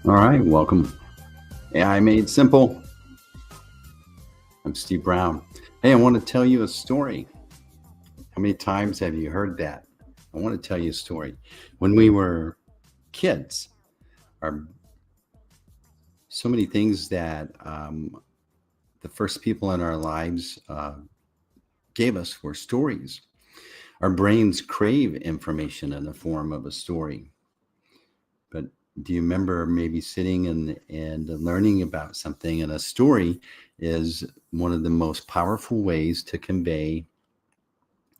All right, welcome. AI Made Simple. I'm Steve Brown. Hey, I want to tell you a story. How many times have you heard that? I want to tell you a story. When we were kids, our so many things that the first people in our lives gave us were stories. Our brains crave information in the form of a story. But do you remember maybe sitting and learning about something? And a story is one of the most powerful ways to convey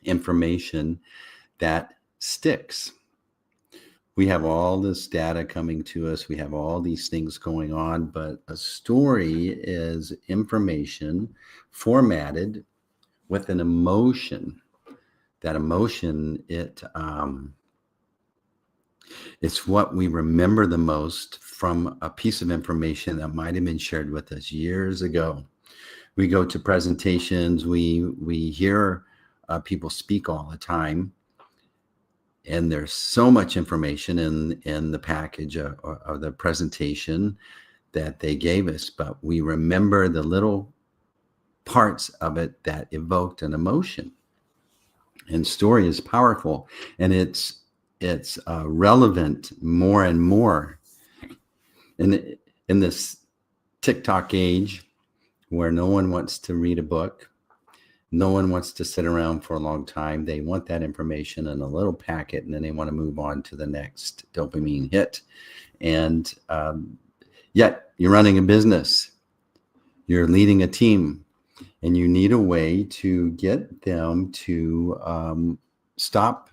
information that sticks. We have all this data coming to us. We have all these things going on, but a story is information formatted with an emotion. That emotion, it's what we remember the most from a piece of information that might have been shared with us years ago. We go to presentations, we hear people speak all the time, and there's so much information in the package of the presentation that they gave us, but we remember the little parts of it that evoked an emotion. And story is powerful, and it's relevant more and more in this TikTok age where no one wants to read a book. No one wants to sit around for a long time. They want that information in a little packet, and then they want to move on to the next dopamine hit. And yet you're running a business, you're leading a team, and you need a way to get them to stop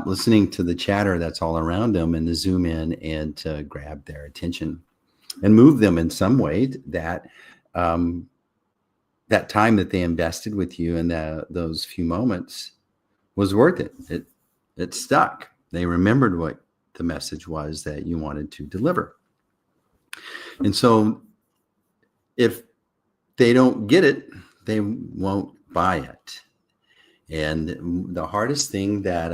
listening to the chatter that's all around them and to zoom in and to grab their attention and move them in some way that that time that they invested with you and those few moments was worth it. It stuck. They remembered what the message was that you wanted to deliver. And so if they don't get it, they won't buy it. And the hardest thing that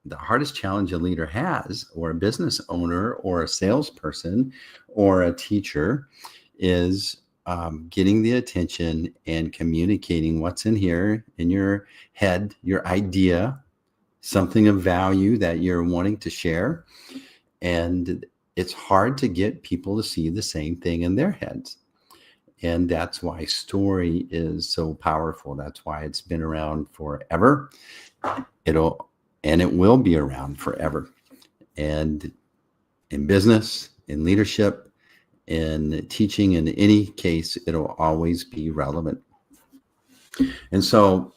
the hardest challenge a leader has, or a business owner, or a salesperson, or a teacher, is getting the attention and communicating what's in here in your head, your idea, something of value that you're wanting to share. And it's hard to get people to see the same thing in their heads. And that's why story is so powerful. That's why it's been around forever. It will be around forever. And in business, in leadership, in teaching, in any case, it'll always be relevant. And so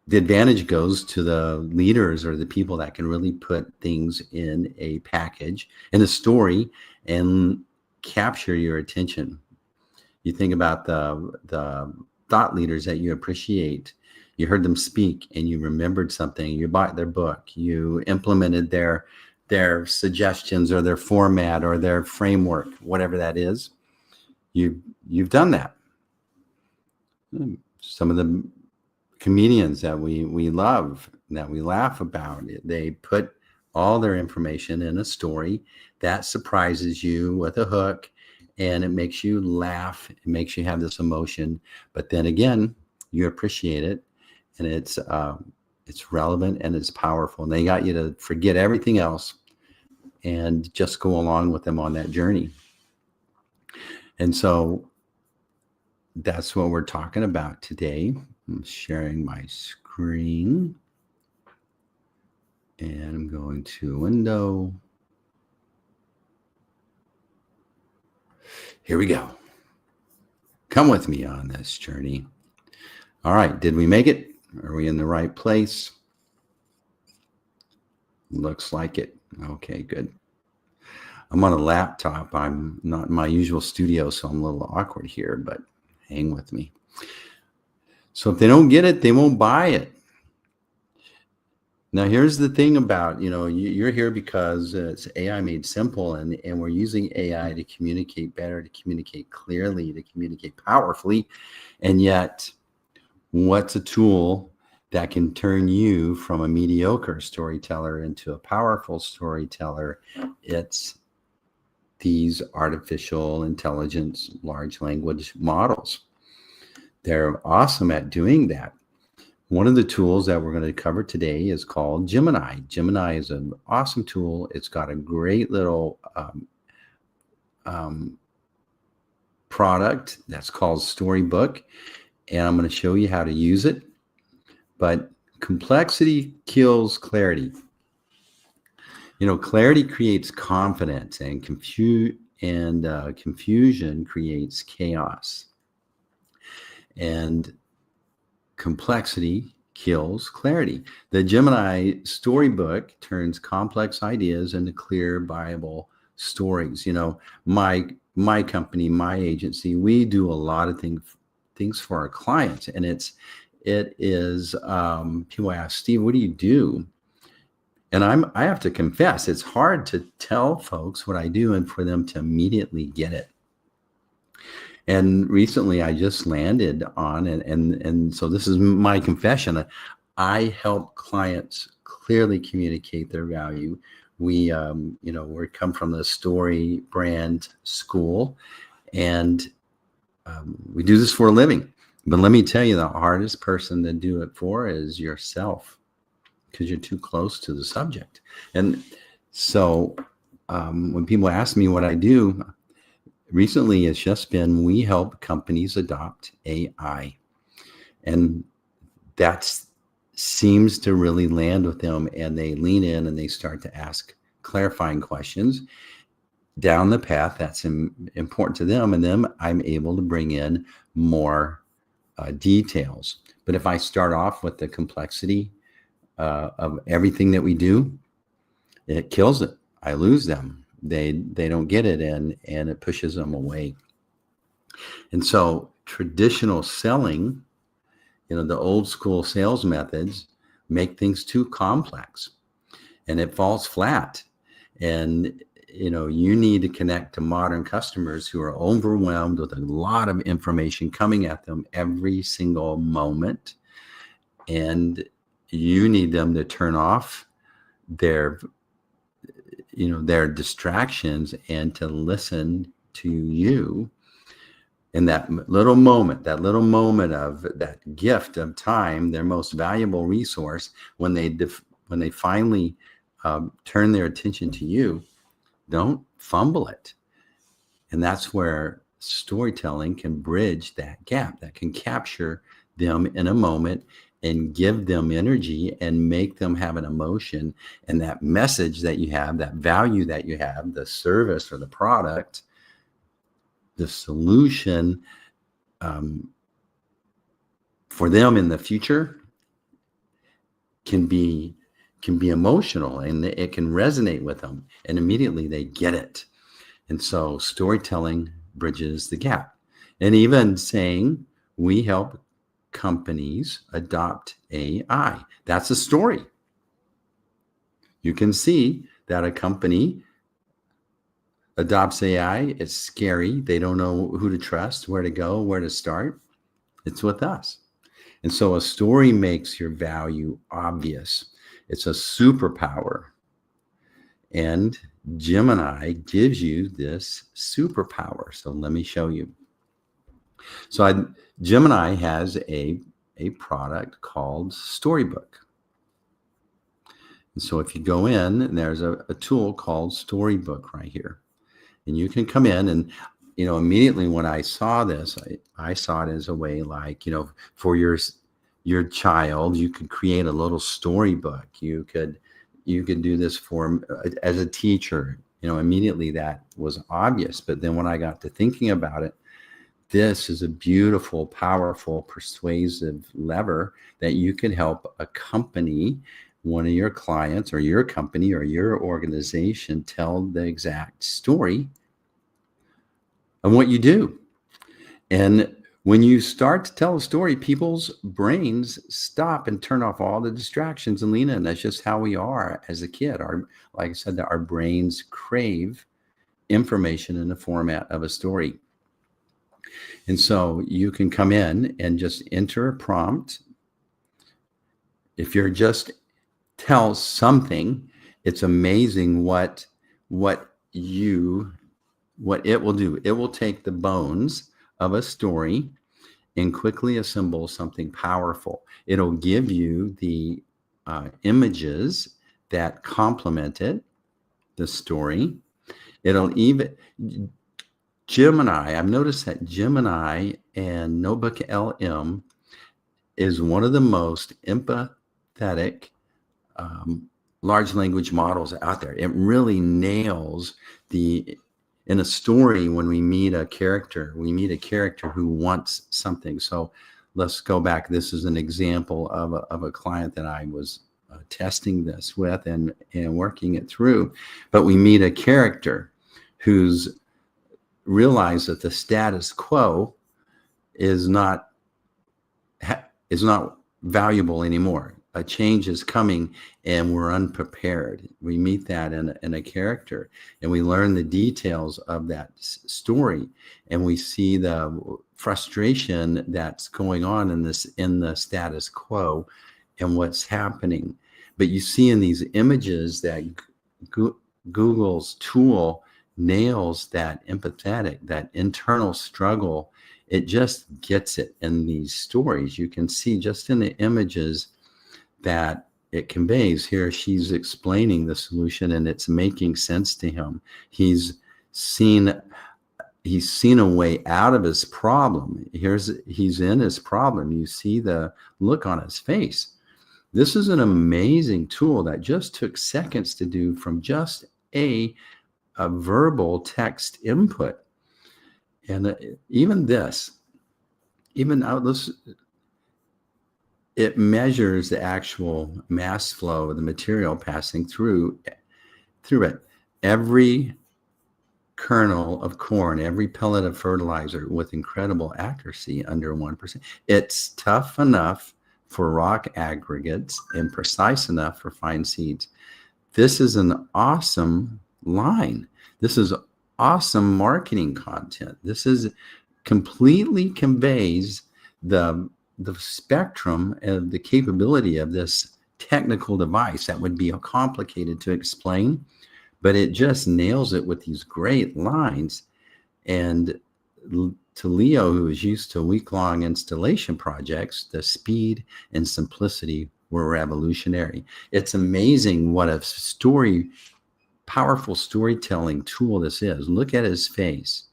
the advantage goes to the leaders or the people that can really put things in a package, in a story, and capture your attention. You think about the thought leaders that you appreciate. You heard them speak and you remembered something. You bought their book. You implemented their suggestions or their format or their framework, whatever that is. You've done that. Some of the comedians that we love, that we laugh about, they put all their information in a story that surprises you with a hook. And it makes you laugh. It makes you have this emotion. But then again, you appreciate it, and it's relevant and it's powerful. And they got you to forget everything else and just go along with them on that journey. And so that's what we're talking about today. I'm sharing my screen, and I'm going to a window. Here we go. Come with me on this journey. All right. Did we make it? Are we in the right place? Looks like it. Okay, good. I'm on a laptop. I'm not in my usual studio, so I'm a little awkward here, but hang with me. So if they don't get it, they won't buy it. Now, here's the thing about, you're here because it's AI made simple, and we're using AI to communicate better, to communicate clearly, to communicate powerfully. And yet, what's a tool that can turn you from a mediocre storyteller into a powerful storyteller. It's these artificial intelligence, large language models. They're awesome at doing that. One of the tools that we're going to cover today is called Gemini. Gemini is an awesome tool. It's got a great little product that's called Storybook, and I'm going to show you how to use it. But complexity kills clarity. Clarity creates confidence, and confusion creates chaos. And complexity kills clarity. The Gemini Storybook turns complex ideas into clear, buyable stories. My company, my agency, we do a lot of things for our clients, and it is people ask, Steve, what do you do? And I have to confess, it's hard to tell folks what I do and for them to immediately get it. And recently I just landed on, and so this is my confession. I help clients clearly communicate their value. We come from the story brand school, and we do this for a living. But let me tell you, the hardest person to do it for is yourself, because you're too close to the subject. And so when people ask me what I do, recently it's just been, we help companies adopt AI. And that seems to really land with them, and they lean in and they start to ask clarifying questions down the path that's important to them. And then I'm able to bring in more details. But if I start off with the complexity of everything that we do, it kills it. I lose them. They don't get it, and it pushes them away. And so traditional selling, the old school sales methods make things too complex, and it falls flat. And you need to connect to modern customers who are overwhelmed with a lot of information coming at them every single moment, and you need them to turn off their distractions and to listen to you in that little moment of that gift of time, their most valuable resource. When they finally turn their attention to you, don't fumble it. And that's where storytelling can bridge that gap, that can capture them in a moment and give them energy and make them have an emotion. And that message that you have, that value that you have, the service or the product, the solution for them in the future can be emotional, and it can resonate with them, and immediately they get it. And so storytelling bridges the gap. And even saying, we help companies adopt AI. That's a story. You can see that a company adopts AI. It's scary. They don't know who to trust, where to go, where to start. It's with us. And so a story makes your value obvious. It's a superpower. And Gemini gives you this superpower. So let me show you. So Gemini has a product called Storybook. And so if you go in, there's a tool called Storybook right here. And you can come in and, immediately when I saw this, I saw it as a way like, for your child, you could create a little storybook. You could do this for as a teacher. Immediately that was obvious. But then when I got to thinking about it, this is a beautiful, powerful, persuasive lever that you can help a company, one of your clients or your company or your organization, tell the exact story of what you do. And when you start to tell a story, people's brains stop and turn off all the distractions and lean in. That's just how we are as a kid. Like I said, our brains crave information in the format of a story. And so you can come in and just enter a prompt if you're just tell something, it's amazing what it will do. It will take the bones of a story and quickly assemble something powerful. It'll give you the images that complement it, the story. It'll even, Gemini, I've noticed that Gemini and Notebook LM is one of the most empathetic large language models out there. It really nails in a story, when we meet a character who wants something. So let's go back. This is an example of a client that I was testing this with and working it through. But we meet a character who's realized that the status quo is not valuable anymore. A change is coming and we're unprepared. We meet that in a character, and we learn the details of that story, and we see the frustration that's going on in the status quo and what's happening. But you see in these images that Google's tool nails that empathetic, that internal struggle. It just gets it in these stories. You can see just in the images that it conveys. Here she's explaining the solution and it's making sense to him. He's seen a way out of his problem. He's in his problem. You see the look on his face. This is an amazing tool that just took seconds to do from just a verbal text input. And it measures the actual mass flow of the material passing through it. Every kernel of corn, every pellet of fertilizer with incredible accuracy, under 1%. It's tough enough for rock aggregates and precise enough for fine seeds. This is an awesome line. This is awesome marketing content. This is completely conveys the spectrum of the capability of this technical device that would be complicated to explain, but it just nails it with these great lines. And to Leo, who is used to week-long installation projects, the speed and simplicity were revolutionary. It's amazing what a powerful storytelling tool this is. Look at his face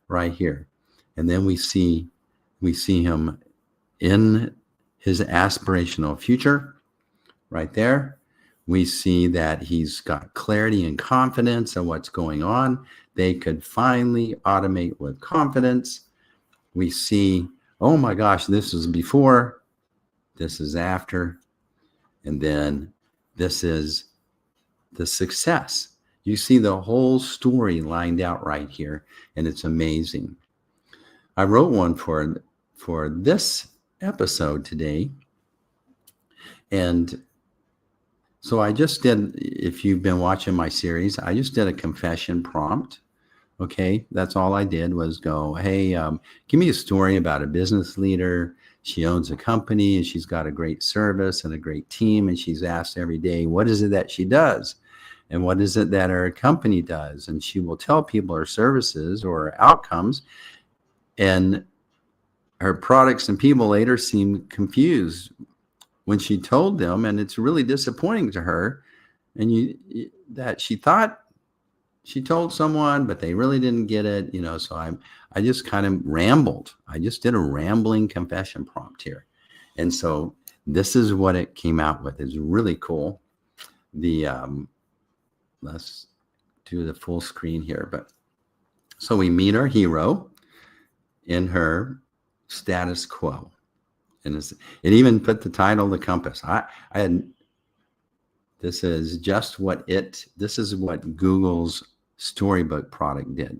right here. And then we see him in his aspirational future right there. We see that he's got clarity and confidence of what's going on. They could finally automate with confidence. We see, oh my gosh, this is before, this is after, and then this is the success. You see the whole story lined out right here, and it's amazing. I wrote one for this episode today, and so I just did, if you've been watching my series, I just did a confession prompt. Okay, that's all I did was go, hey, give me a story about a business leader. She owns a company and she's got a great service and a great team, and she's asked every day, what is it that she does? And what is it that her company does? And she will tell people her services or outcomes, and her products and people later seem confused when she told them, and it's really disappointing to her. And that she thought she told someone, but they really didn't get it, so I just kind of rambled. I just did a rambling confession prompt here. And so this is what it came out with. It's really cool. Let's do the full screen here. But so we meet our hero in her status quo. And it even put the title, The Compass. This is what Google's Storybook product did.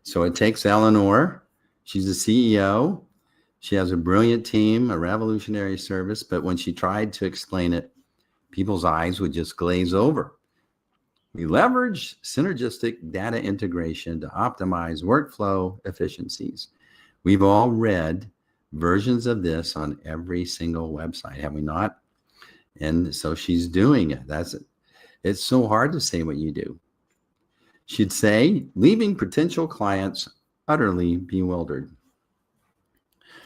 So it takes Eleanor. She's the CEO. She has a brilliant team, a revolutionary service, but when she tried to explain it, people's eyes would just glaze over. We leverage synergistic data integration to optimize workflow efficiencies. We've all read versions of this on every single website, have we not? And so she's doing it. It's so hard to say what you do. She'd say, leaving potential clients utterly bewildered.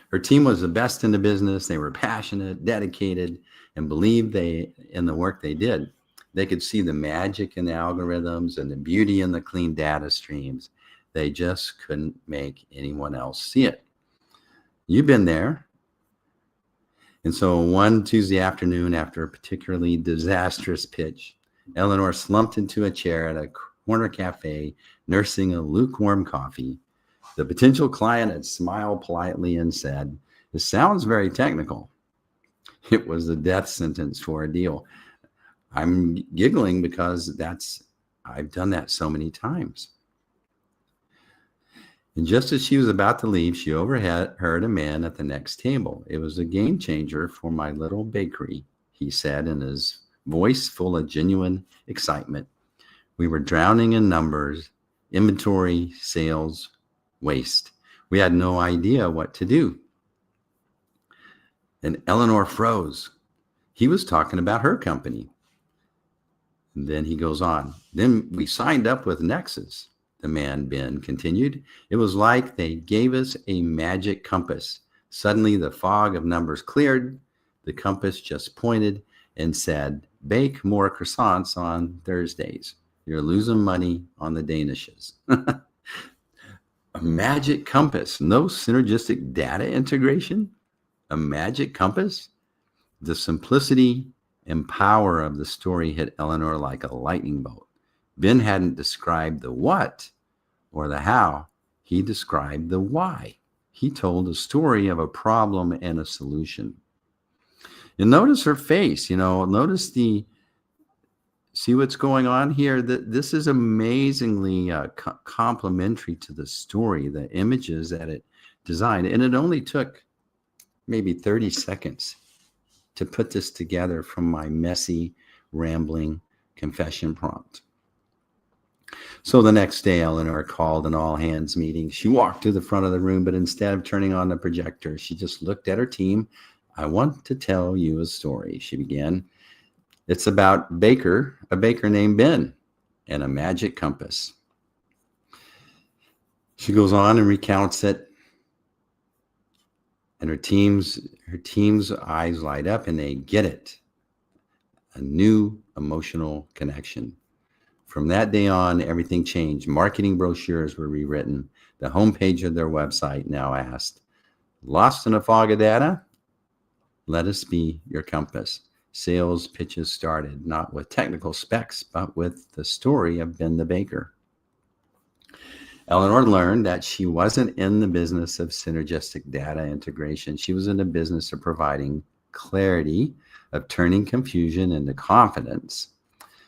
Her team was the best in the business. They were passionate, dedicated, and believed in the work they did. They could see the magic in the algorithms and the beauty in the clean data streams. They just couldn't make anyone else see it. You've been there. And so one Tuesday afternoon, after a particularly disastrous pitch, Eleanor slumped into a chair at a corner cafe, nursing a lukewarm coffee. The potential client had smiled politely and said, "It sounds very technical." It was a death sentence for a deal. I'm giggling because I've done that so many times. And just as she was about to leave, she overheard a man at the next table. "It was a game changer for my little bakery," he said, in his voice full of genuine excitement. "We were drowning in numbers, inventory, sales, waste. We had no idea what to do." And Eleanor froze. He was talking about her company. And then he goes on. "Then we signed up with Nexus," the man Ben continued. "It was like they gave us a magic compass. Suddenly the fog of numbers cleared. The compass just pointed and said, 'Bake more croissants on Thursdays. You're losing money on the Danishes.'" A magic compass, no synergistic data integration, a magic compass. The simplicity and power of the story hit Eleanor like a lightning bolt. Ben hadn't described the what or the how. He described the why. He told a story of a problem and a solution. And notice her face, see what's going on here? This is amazingly complementary to the story, the images that it designed. And it only took maybe 30 seconds to put this together from my messy, rambling confession prompt. So the next day, Eleanor called an all-hands meeting. She walked to the front of the room, but instead of turning on the projector, she just looked at her team. "I want to tell you a story," she began. "It's about a baker named Ben, and a magic compass." She goes on and recounts it, and her team's eyes light up and they get it. A new emotional connection. From that day on, everything changed. Marketing brochures were rewritten. The homepage of their website now asked, "Lost in a fog of data? Let us be your compass." Sales pitches started, not with technical specs, but with the story of Ben the Baker. Eleanor learned that she wasn't in the business of synergistic data integration. She was in the business of providing clarity, of turning confusion into confidence.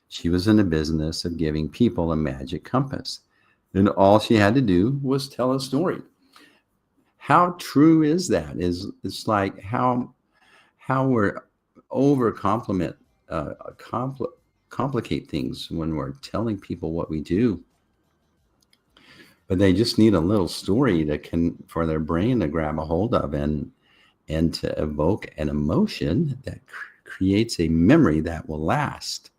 She was in the business of giving people a magic compass. And all she had to do was tell a story. How true is that? It's like how we're complicate things when we're telling people what we do. But they just need a little story for their brain to grab a hold of and to evoke an emotion that creates a memory that will last.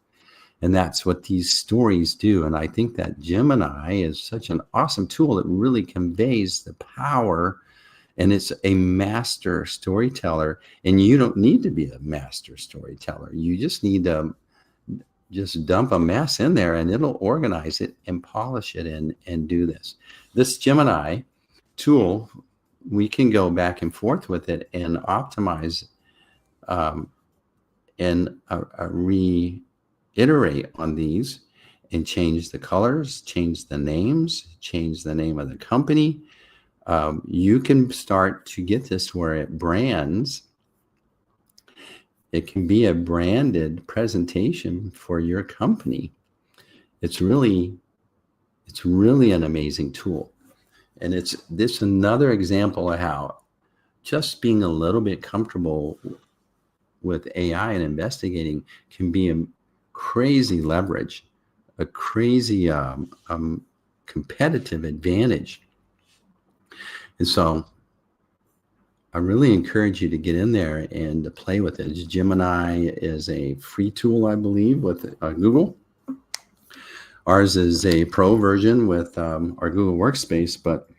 And that's what these stories do. And I think that Gemini is such an awesome tool that really conveys the power. And it's a master storyteller. And you don't need to be a master storyteller. You just need to just dump a mess in there and it'll organize it and polish it and do this. This Gemini tool, we can go back and forth with it and optimize and reiterate on these and change the colors, change the names, change the name of the company. You can start to get this where it brands. It can be a branded presentation for your company. It's really an amazing tool. And it's another example of how just being a little bit comfortable with AI and investigating can be a crazy leverage, a crazy competitive advantage. And so I really encourage you to get in there and to play with it. Gemini is a free tool, I believe, with Google. Ours is a pro version with our Google Workspace, but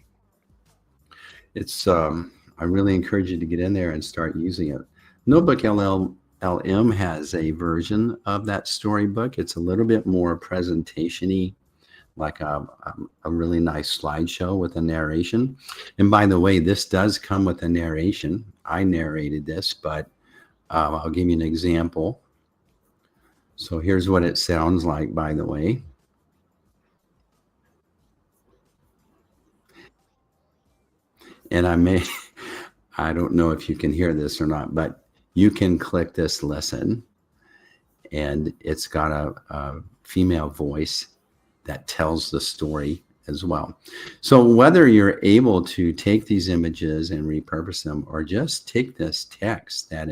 it's I really encourage you to get in there and start using it. Notebook LLM has a version of that storybook. It's a little bit more presentation-y, like a really nice slideshow with a narration. And by the way, this does come with a narration. I narrated this, but I'll give you an example. So here's what it sounds like, by the way. And I don't know if you can hear this or not, but you can click this listen, and it's got a female voice that tells the story as well. So whether you're able to take these images and repurpose them, or just take this text that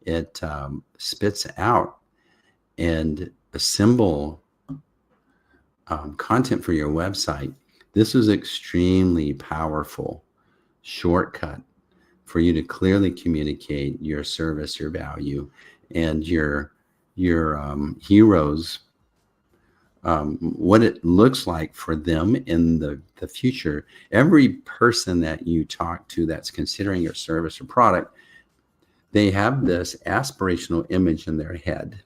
it spits out and assemble content for your website, this is extremely powerful shortcut for you to clearly communicate your service, your value, and your heroes, what it looks like for them in the future. Every person that you talk to that's considering your service or product, they have this aspirational image in their head,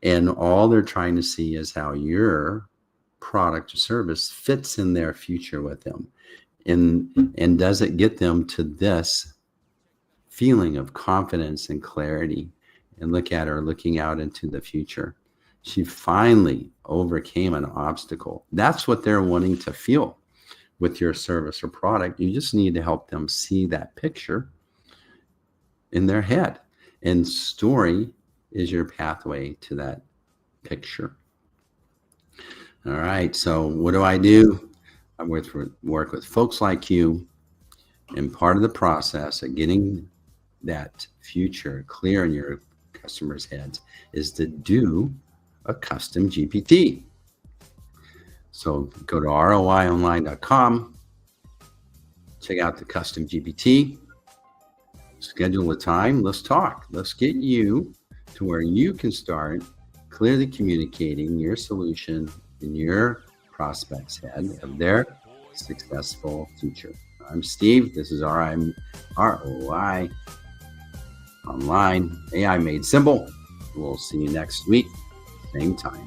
and all they're trying to see is how your product or service fits in their future with them. And does it get them to this feeling of confidence and clarity? And look at her looking out into the future. She finally overcame an obstacle. That's what they're wanting to feel with your service or product. You just need to help them see that picture in their head. And story is your pathway to that picture. All right. So what do? I work with folks like you, and part of the process of getting that future clear in your customers' heads is to do a custom GPT. So go to roionline.com, check out the custom GPT, schedule a time, let's talk. Let's get you to where you can start clearly communicating your solution in your prospect's head of their successful future. I'm Steve. This is ROI Online, AI Made Simple. We'll see you next week, same time.